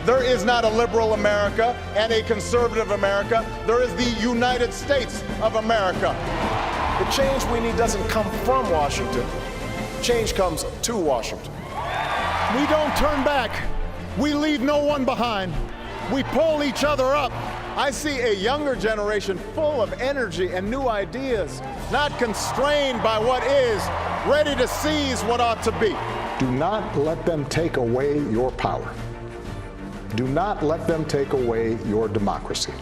There is not a liberal America and a conservative America. There is the United States of America. The change we need doesn't come from Washington. Change comes to Washington. We don't turn back. We leave no one behind. We pull each other up. I see a younger generation full of energy and new ideas, not constrained by what is, ready to seize what ought to be. Do not let them take away your power. Do not let them take away your democracy.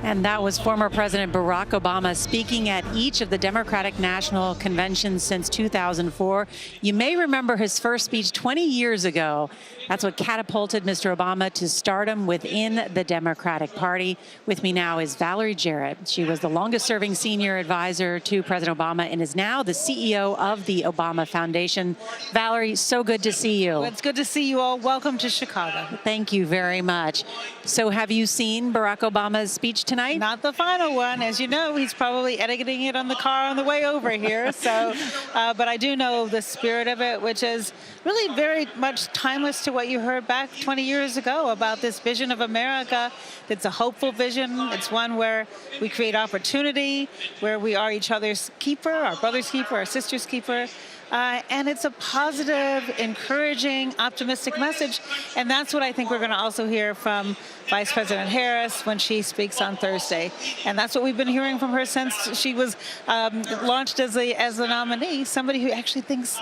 And that was former President Barack Obama speaking at each of the Democratic National Conventions since 2004. You may remember his first speech 20 years ago. That's what catapulted Mr. Obama to stardom within the Democratic Party. With me now is Valerie Jarrett. She was the longest-serving senior advisor to President Obama and is now the CEO of the Obama Foundation. Valerie, so good to see you. Well, it's good to see you all. Welcome to Chicago. Thank you very much. So have you seen Barack Obama's speech tonight? Not the final one. As you know, he's probably editing it on the car on the way over here. So, but I do know the spirit of it, which is really very much timeless to what you heard back 20 years ago about this vision of America. It's a hopeful vision. It's one where we create opportunity, where we are each other's keeper, our brother's keeper, our sister's keeper. And it's a positive, encouraging, optimistic message. And that's what I think we're going to also hear from Vice President Harris when she speaks on Thursday. And that's what we've been hearing from her since she was launched as the nominee, somebody who actually thinks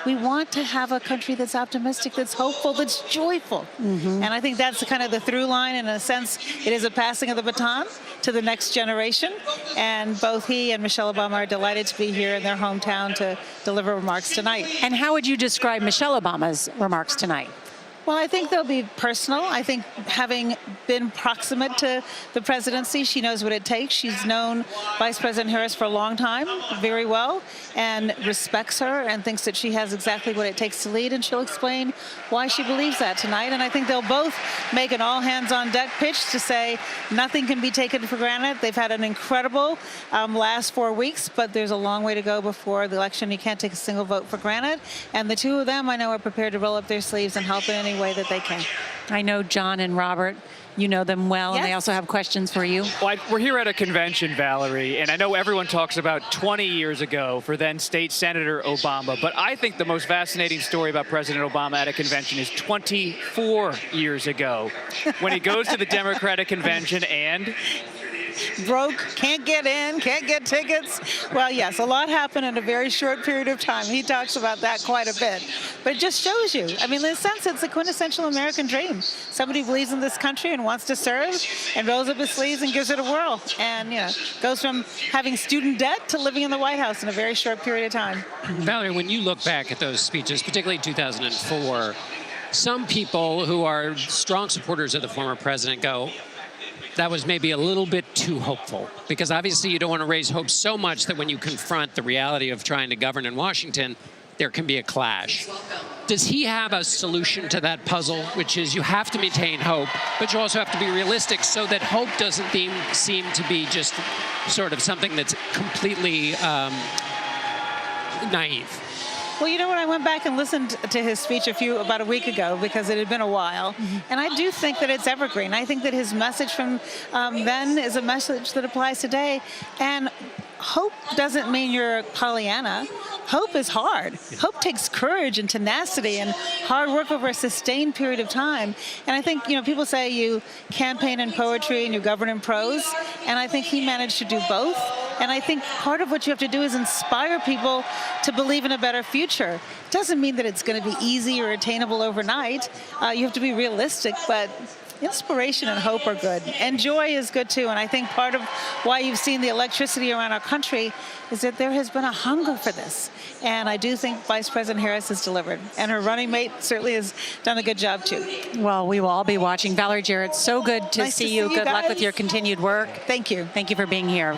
we want to have a country that's optimistic, that's hopeful, that's joyful. And I think that's kind of the through line. In a sense, it is a passing of the baton to the next generation. And both he and Michelle Obama are delighted to be here in their hometown to deliver remarks tonight. And how would you describe Michelle Obama's remarks tonight? Well, I think they'll be personal. I think having been proximate to the presidency, she knows what it takes. She's known Vice President Harris for a long time, very well, and respects her and thinks that she has exactly what it takes to lead, and she'll explain why she believes that tonight. And I think they'll both make an all-hands-on-deck pitch to say nothing can be taken for granted. They've had an incredible last 4 weeks, but there's a long way to go before the election. You can't take a single vote for granted. And the two of them, I know, are prepared to roll up their sleeves and help in any way that they can. I know John and Robert, you know them well, Yes. and they also have questions for you. Well, we're here at a convention, Valerie, and I know everyone talks about 20 years ago for then State Senator Obama, but I think the most fascinating story about President Obama at a convention is 24 years ago when he goes to the Democratic convention and Broke, can't get in, can't get tickets. Well, yes, a lot happened in a very short period of time. He talks about that quite a bit. But it just shows you, I mean, in a sense, it's a quintessential American dream. Somebody who believes in this country and wants to serve and rolls up his sleeves and gives it a whirl. And, you know, goes from having student debt to living in the White House in a very short period of time. Valerie, when you look back at those speeches, particularly 2004, some people who are strong supporters of the former president go, that was maybe a little bit too hopeful, because obviously you don't want to raise hopes so much that when you confront the reality of trying to govern in Washington, there can be a clash. Does he have a solution to that puzzle, which is you have to maintain hope, but you also have to be realistic so that hope doesn't seem to be just sort of something that's completely naive? Well, you know what? I went back and listened to his speech about a week ago because it had been a while. And I do think that it's evergreen. I think that his message from then is a message that applies today. And hope doesn't mean you're Pollyanna. Hope is hard. Hope takes courage and tenacity and hard work over a sustained period of time. And I think, you know, people say you campaign in poetry and you govern in prose. And I think he managed to do both. And I think part of what you have to do is inspire people to believe in a better future. It doesn't mean that it's going to be easy or attainable overnight. You have to be realistic, but inspiration and hope are good. And joy is good, too. And I think part of why you've seen the electricity around our country is that there has been a hunger for this. And I do think Vice President Harris has delivered. And her running mate certainly has done a good job, too. Well, we will all be watching. Valerie Jarrett, so good to Nice see to you. see you Good luck with guys. your continued work. Thank you. Thank you for being here.